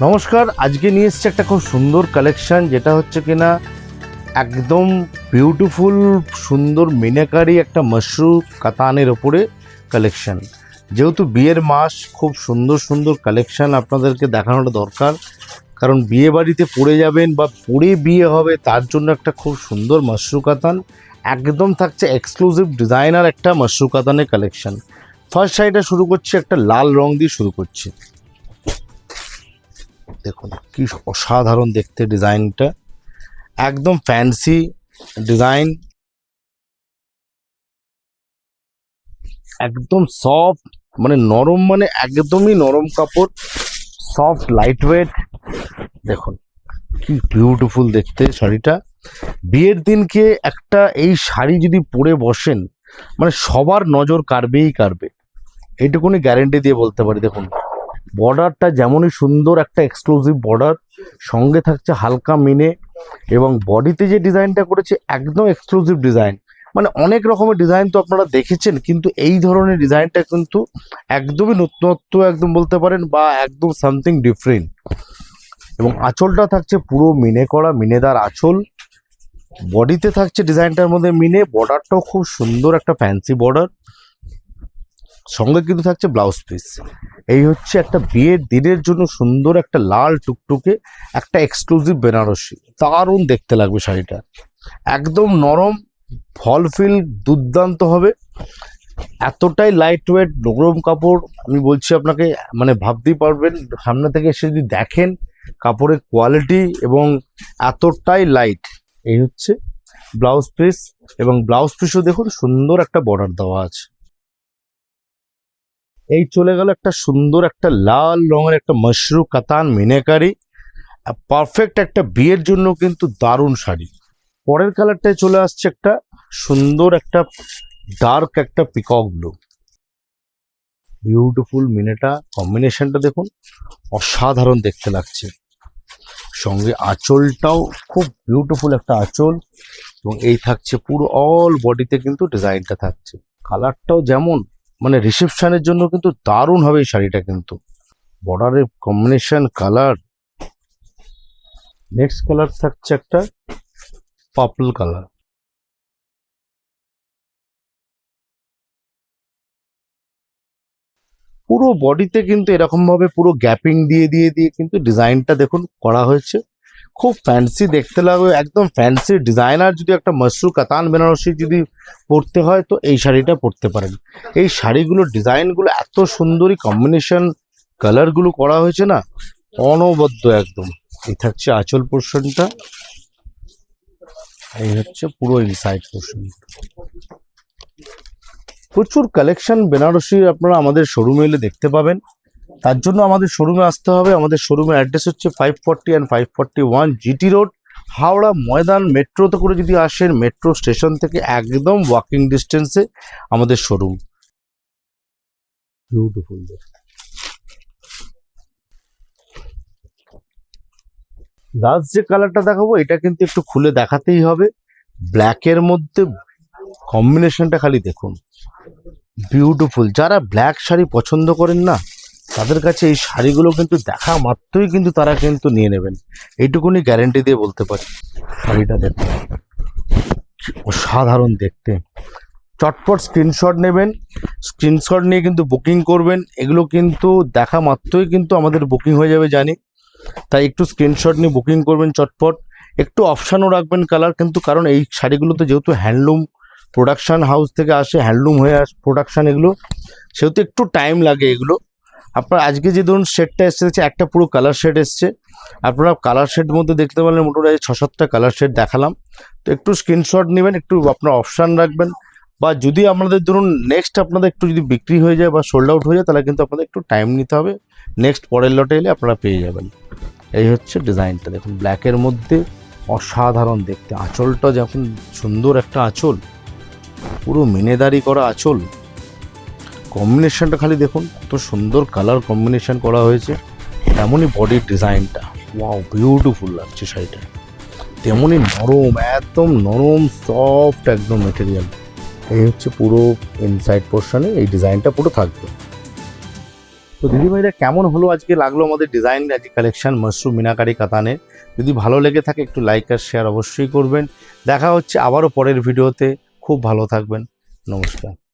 নমস্কার, আজকে নিয়ে এসেছি একটা খুব সুন্দর কালেকশন, যেটা হচ্ছে কিনা একদম বিউটিফুল সুন্দর মিনাকারি একটা মাশরু কাতানের ওপরে কালেকশন। যেহেতু বিয়ের মাস, খুব সুন্দর সুন্দর কালেকশন আপনাদেরকে দেখানোটা দরকার, কারণ বিয়ে বাড়িতে পরে যাবেন বা পরে বিয়ে হবে, তার জন্য একটা খুব সুন্দর মাশরু কাতান একদম থাকছে। এক্সক্লুসিভ ডিজাইনার একটা মাশরু কাতানের কালেকশন। ফার্স্ট সাইডে শুরু করছি, একটা লাল রং দিয়ে শুরু করছি। দেখুন কি অসাধারণ দেখতে ডিজাইনটা, একদম ফ্যান্সি ডিজাইন, একদম সফট, মানে নরম, মানে একদমই নরম কাপড়, সফট লাইট ওয়েট। দেখুন কি বিউটিফুল দেখতে শাড়িটা। বিয়ের দিনকে একটা এই শাড়ি যদি পরে বসেন, মানে সবার নজর কাড়বেই কাড়বে, এইটুকুনি গ্যারেন্টি দিয়ে বলতে পারি। দেখুন বর্ডারটা যেমনই সুন্দর, একটা এক্সক্লুসিভ বর্ডার, সঙ্গে থাকছে হালকা মিনে, এবং বডিতে যে ডিজাইনটা করেছে একদম এক্সক্লুসিভ ডিজাইন। মানে অনেক রকমের ডিজাইন তো আপনারা দেখেছেন, কিন্তু এই ধরনের ডিজাইনটা কিন্তু একদমই নতুনত্ব একদম বলতে পারেন, বা একদম সামথিং ডিফারেন্ট। এবং আঁচলটা থাকছে পুরো মিনে করা, মিনেদার আঁচল। বডিতে থাকছে ডিজাইনটার মধ্যে মিনে, বর্ডারটাও খুব সুন্দর একটা ফ্যান্সি বর্ডার, সঙ্গে কিন্তু থাকছে ব্লাউজ পিস। এই হচ্ছে একটা বিয়ের দিনের জন্য সুন্দর একটা লাল টুকটুকে একটা এক্সক্লুসিভ বেনারসি। দারুণ দেখতে লাগবে শাড়িটা, একদম নরম, ফল ফিল দুর্দান্ত হবে। এতটাই লাইট ওয়েট নরম কাপড়, আমি বলছি আপনাকে, মানে ভাবতেই পারবেন সামনে থেকে এসে যদি দেখেন কাপড়ের কোয়ালিটি, এবং এতটাই লাইট। এই হচ্ছে ব্লাউজ পিস, এবং ব্লাউজ পিসও দেখুন সুন্দর একটা বর্ডার দেওয়া আছে। এই চলে গেল একটা সুন্দর একটা লাল রঙের একটা মাশরু কাতান মিনাকারি, পারফেক্ট একটা বিয়ের জন্য কিন্তু দারুণ শাড়ি। পরের কালারটায় চলে আসছে একটা সুন্দর একটা ডার্ক একটা পিকক ব্লু, বিউটিফুল মিনেটা কম্বিনেশনটা দেখুন, অসাধারণ দেখতে লাগছে। সঙ্গে আঁচলটাও খুব বিউটিফুল একটা আঁচল, এবং এই থাকছে পুরো অল বডিতে কিন্তু ডিজাইনটা থাকছে। কালারটাও যেমন, মানে রিসেপশনের জন্য কিন্তু দারুণ হবে এই শাড়িটা, কিন্তু বর্ডারের কম্বিনেশন কালার। নেক্সট কালার থাকছে একটা পার্পল কালার। পুরো বডিতে কিন্তু এরকম ভাবে পুরো গ্যাপিং দিয়ে দিয়ে দিয়ে কিন্তু ডিজাইনটা দেখুন করা হয়েছে, খুব ফ্যান্সি দেখতে লাগবে, একদম ফ্যান্সি ডিজাইনার। যদি একটা মাশরু কাতান বেনারসি যদি পরতে হয়, তো এই শাড়িটা পরতে পারেন। এই শাড়িগুলোর ডিজাইনগুলো এত সুন্দরী কম্বিনেশন, কালারগুলো করা হয়েছে না, অনবদ্য একদম। এই থাকছে আঁচল পোর্শনটা, এই হচ্ছে পুরো ইনসাইড পোর্শন। প্রচুর কালেকশন বেনারসি আপনারা আমাদের শোরুমে এলে দেখতে পাবেন। তার জন্য আমাদের শোরুমে আসতে হবে। আমাদের শোরুমের অ্যাড্রেস হচ্ছে 540 and 541 GT road, Howrah Maidan. মেট্রোতে করে যদি আসেন, মেট্রো স্টেশন থেকে একদম ওয়াকিং ডিস্টেন্সে আমাদের শোরুম। বিউটিফুল। লাস্ট যে কালারটা দেখাবো, এটা কিন্তু একটু খুলে দেখাতেই হবে। ব্ল্যাকের মধ্যে কম্বিনেশনটা খালি দেখুন, বিউটিফুল। যারা ব্ল্যাক শাড়ি পছন্দ করেন না, তাদের কাছে এই শাড়িগুলো কিন্তু দেখা মাত্রই কিন্তু তারা কিন্তু নিয়ে নেবেন, এইটুকুনি গ্যারেন্টি দিয়ে বলতে পারি। শাড়িটা দেখুন, অসাধারণ দেখতে। চটপট স্ক্রিনশট নেবেন, স্ক্রিনশট নিয়ে কিন্তু বুকিং করবেন। এগুলো কিন্তু দেখা মাত্রই কিন্তু আমাদের বুকিং হয়ে যাবে জানি, তাই একটু স্ক্রিনশট নিয়ে বুকিং করবেন চটপট। একটু অপশানও রাখবেন কালার, কিন্তু কারণ এই শাড়িগুলোতে যেহেতু হ্যান্ডলুম প্রোডাকশান হাউস থেকে আসে, হ্যান্ডলুম হয়ে প্রোডাকশান এগুলো, সেহেতু একটু টাইম লাগে এগুলো। আপনার আজকে যে ধরুন শেডটা এসেছে, একটা পুরো কালার শেড এসছে, আপনারা কালার শেড মধ্যে দেখতে পারলেন মোটামুটি 6-7টা কালার শেড দেখালাম। তো একটু স্ক্রিনশট নেবেন, একটু আপনার অপশান রাখবেন, বা যদি আপনাদের ধরুন নেক্সট আপনাদের একটু যদি বিক্রি হয়ে যায় বা সোল্ড আউট হয়ে যায়, তাহলে কিন্তু আপনাদের একটু টাইম নিতে হবে, নেক্সট পরের লটে এলে আপনারা পেয়ে যাবেন। এই হচ্ছে ডিজাইনটা দেখুন, ব্ল্যাকের মধ্যে অসাধারণ দেখতে। আঁচলটা যখন সুন্দর একটা আঁচল, পুরো মিনেদারি করা আঁচল, কম্বিনেশনটা খালি দেখুন কত সুন্দর কালার কম্বিনেশন করা হয়েছে। তেমনই বডির ডিজাইনটা, ওয়াও বিউটিফুল লাগছে শাড়িটা। তেমনই নরম, একদম নরম সফট একদম মেটেরিয়াল। এই হচ্ছে পুরো ইনসাইড পোর্শনে এই ডিজাইনটা পুরো থাকবে। তো দিদিভাইরা কেমন হলো আজকে লাগলো আমাদের ডিজাইন আজকে কালেকশন মাশরুম মিনাকারি কাতানে। যদি ভালো লেগে থাকে একটু লাইক আর শেয়ার অবশ্যই করবেন। দেখা হচ্ছে আবারও পরের ভিডিওতে। খুব ভালো থাকবেন। নমস্কার।